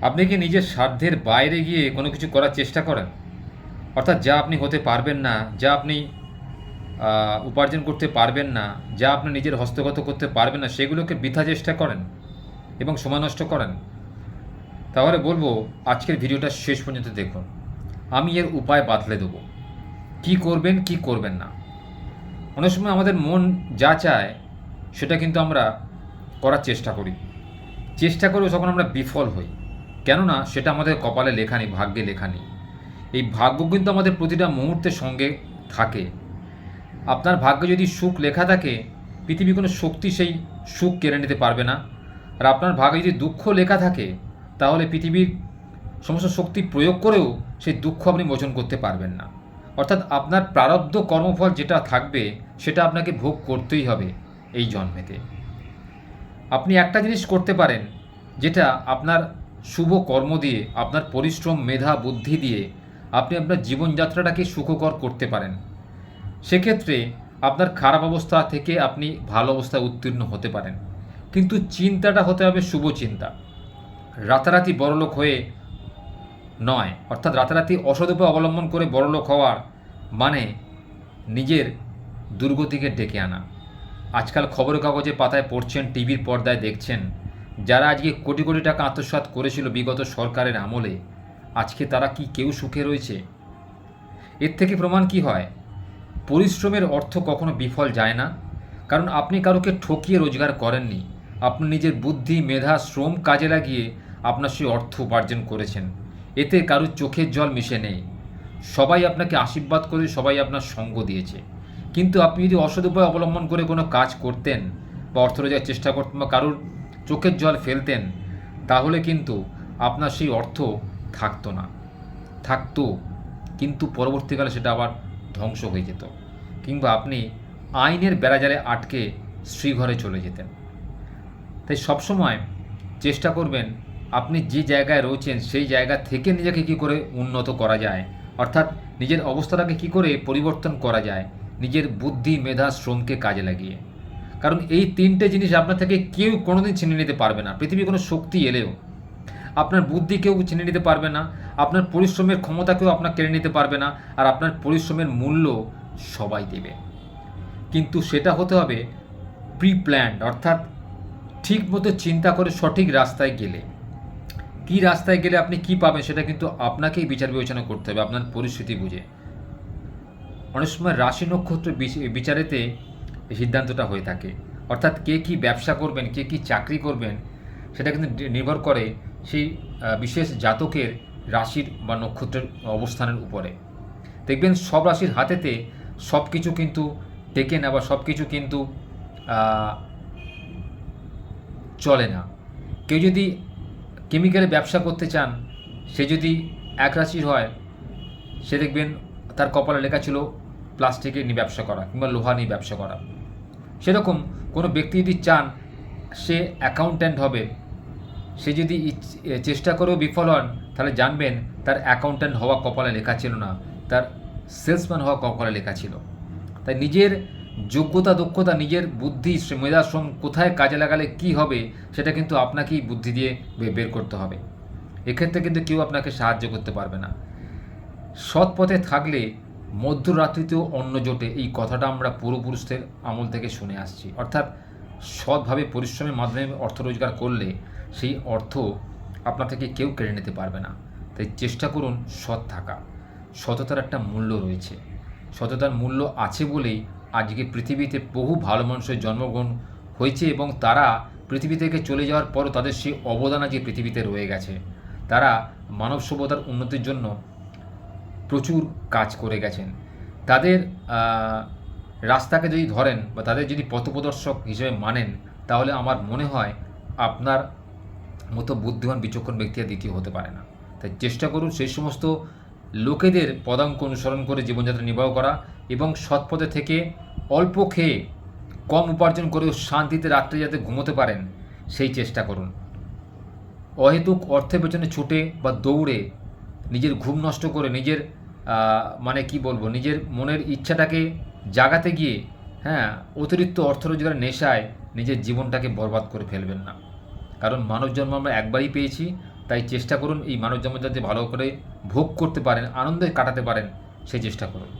আপনি কি নিজের সাধ্যের বাইরে গিয়ে কোনো কিছু করার চেষ্টা করেন? অর্থাৎ যা আপনি হতে পারবেন না, যা আপনি উপার্জন করতে পারবেন না, যা আপনি নিজের হস্তগত করতে পারবেন না, সেগুলোকে বৃথা চেষ্টা করেন এবং সময় নষ্ট করেন? তাহলে বলবো আজকের ভিডিওটা শেষ পর্যন্ত দেখুন। আমি এর উপায় বাতলে দেবো। কি করবেন, কি করবেন না। অনেক সময় আমাদের মন যা চায় সেটা কিন্তু আমরা করার চেষ্টা করি। চেষ্টা করেও যখন আমরা বিফল হই, কেননা সেটা আমাদের কপালে লেখা নেই, ভাগ্যে লেখা নেই। এই ভাগ্য কিন্তু আমাদের প্রতিটা মুহূর্তের সঙ্গে থাকে। আপনার ভাগ্যে যদি সুখ লেখা থাকে, পৃথিবীর কোনো শক্তি সেই সুখ কেড়ে নিতে পারবে না। আর আপনার ভাগ্যে যদি দুঃখ লেখা থাকে, তাহলে পৃথিবীর সমস্ত শক্তি প্রয়োগ করেও সেই দুঃখ আপনি মোচন করতে পারবেন না। অর্থাৎ আপনার প্রারব্ধ কর্মফল যেটা থাকবে সেটা আপনাকে ভোগ করতেই হবে এই জন্মেতে। আপনি একটা জিনিস করতে পারেন, যেটা আপনার শুভ কর্ম দিয়ে, আপনার পরিশ্রম, মেধা, বুদ্ধি দিয়ে আপনি আপনার জীবনযাত্রাটাকে সুখকর করতে পারেন। সেক্ষেত্রে আপনার খারাপ অবস্থা থেকে আপনি ভালো অবস্থায় উত্তীর্ণ হতে পারেন। কিন্তু চিন্তাটা হতে হবে শুভ চিন্তা। রাতারাতি বড়লোক হয়ে নয়, অর্থাৎ রাতারাতি অসৎ উপায় অবলম্বন করে বড়লোক হওয়ার মানে নিজের দুর্গতিকে ডেকে আনা। আজকাল খবরের কাগজে পাতায় পড়ছেন, টিভির পর্দায় দেখছেন, যারা আজকে কোটি কোটি টাকা আত্মসাৎ করেছিল বিগত সরকারের আমলে, আজকে তারা কি কেউ সুখে রয়েছে? এর থেকে প্রমাণ কি হয়? পরিশ্রমের অর্থ কখনো বিফল যায় না। কারণ আপনি কারোকে ঠকিয়ে রোজগার করেননি। আপনি নিজের বুদ্ধি, মেধা, শ্রম কাজে লাগিয়ে আপনার সেই অর্থ উপার্জন করেছেন। এতে কারোর চোখের জল মিশে নেই। সবাই আপনাকে আশীর্বাদ করে, সবাই আপনার সঙ্গ দিয়েছে। কিন্তু আপনি যদি অসৎ উপায় অবলম্বন করে কোনো কাজ করতেন বা অর্থ রোজগারের চেষ্টা করতেন বা কারোর চোখের জল ফেলতেন, তাহলে কিন্তু আপনার সেই অর্থ থাকতো না। থাকতো, কিন্তু পরবর্তীকালে সেটা আবার ধ্বংস হয়ে যেত, কিংবা আপনি আইনের বেড়াজালে আটকে শ্রীঘরে চলে যেতেন। তাই সবসময় চেষ্টা করবেন আপনি যে জায়গায় রয়েছেন সেই জায়গা থেকে নিজেকে কী করে উন্নত করা যায়, অর্থাৎ নিজের অবস্থাটাকে কী করে পরিবর্তন করা যায় নিজের বুদ্ধি, মেধা, শ্রমকে কাজে লাগিয়ে। কারণ এই তিনটে জিনিস আপনার থেকে কেউ কোনোদিন ছিনিয়ে নিতে পারবে না। পৃথিবীর কোনো শক্তি এলেও আপনার বুদ্ধি কেউ ছিনিয়ে নিতে পারবে না, আপনার পরিশ্রমের ক্ষমতা কেউ আপনার কেড়ে নিতে পারবে না, আর আপনার পরিশ্রমের মূল্য সবাই দেবে। কিন্তু সেটা হতে হবে প্রি প্ল্যান্ড, অর্থাৎ ঠিক মতো চিন্তা করে সঠিক রাস্তায় গেলে। কী রাস্তায় গেলে আপনি কি পাবেন সেটা কিন্তু আপনাকেই বিচার বিবেচনা করতে হবে আপনার পরিস্থিতি বুঝে। অনেক সময় রাশি নক্ষত্র বিচারেতে এই সিদ্ধান্তটা হয়ে থাকে। অর্থাৎ কে কী ব্যবসা করবেন, কে কী চাকরি করবেন, সেটা কিন্তু নির্ভর করে সেই বিশেষ জাতকের রাশির বা নক্ষত্রের অবস্থানের উপরে। দেখবেন সব রাশির হাতেতে সব কিছু কিন্তু টেকে না, বা সব কিছু কিন্তু চলে না। কেউ যদি কেমিক্যালে ব্যবসা করতে চান, সে যদি এক রাশির হয়, সে দেখবেন তার কপালে লেখা ছিল প্লাস্টিকের নিয়ে ব্যবসা করা কিংবা লোহা নিয়ে ব্যবসা করা। সেরকম কোনো ব্যক্তি যদি চান সে অ্যাকাউন্ট্যান্ট হবে, সে যদি চেষ্টা করেও বিফল হন, তাহলে জানবেন তার অ্যাকাউন্ট্যান্ট হওয়া কপালে লেখা ছিল না, তার সেলসম্যান হওয়া কপালে লেখা ছিল। তাই নিজের যোগ্যতা, দক্ষতা, নিজের বুদ্ধি, মেধাশ্রম কোথায় কাজে লাগালে কি হবে সেটা কিন্তু আপনাকেই বুদ্ধি দিয়ে বের করতে হবে। এক্ষেত্রে কিন্তু কেউ আপনাকে সাহায্য করতে পারবে না। সৎ পথে থাকলে মধ্যরাত্রিতেও অন্ন জোটে, এই কথাটা আমরা পূর্বপুরুষদের আমল থেকে শুনে আসছি। অর্থাৎ সৎভাবে পরিশ্রমের মাধ্যমে অর্থ রোজগার করলে সেই অর্থ আপনার থেকে কেউ কেড়ে নিতে পারবে না। তাই চেষ্টা করুন সৎ থাকা। সততার একটা মূল্য রয়েছে। সততার মূল্য আছে বলেই আজকে পৃথিবীতে বহু ভালো মানুষের জন্মগ্রহণ হয়েছে, এবং তারা পৃথিবী থেকে চলে যাওয়ার পরও তাদের সেই অবদান আজকে পৃথিবীতে রয়ে গেছে। তারা মানব সভ্যতার উন্নতির জন্য প্রচুর কাজ করে গেছেন। তাদের রাস্তাকে যদি ধরেন বা তাদের যদি পথপ্রদর্শক হিসেবে মানেন, তাহলে আমার মনে হয় আপনার মতো বুদ্ধিমান, বিচক্ষণ ব্যক্তি আর দ্বিতীয় হতে পারে না। তাই চেষ্টা করুন সেই সমস্ত লোকেদের পদাঙ্ক অনুসরণ করে জীবনযাত্রা নির্বাহ করা, এবং সৎপথে থেকে অল্প খেয়ে, কম উপার্জন করেও শান্তিতে রাত্রে যাতে ঘুমোতে পারেন সেই চেষ্টা করুন। অহেতুক অর্থের পেছনে ছুটে বা দৌড়ে নিজের ঘুম নষ্ট করে, নিজের মানে কি বলবো, নিজের মনের ইচ্ছাটাকে জাগাতে গিয়ে অতিরিক্ত অর্থ রোজগারের নেশায় নিজের জীবনটাকে বরবাদ করে ফেলবেন না। কারণ মানব জন্ম আমরা একবারই পেয়েছি, তাই চেষ্টা করুন এই মানব জীবন যাতে ভালো করে ভোগ করতে পারেন, আনন্দে কাটাতে পারেন, সেই চেষ্টা করুন।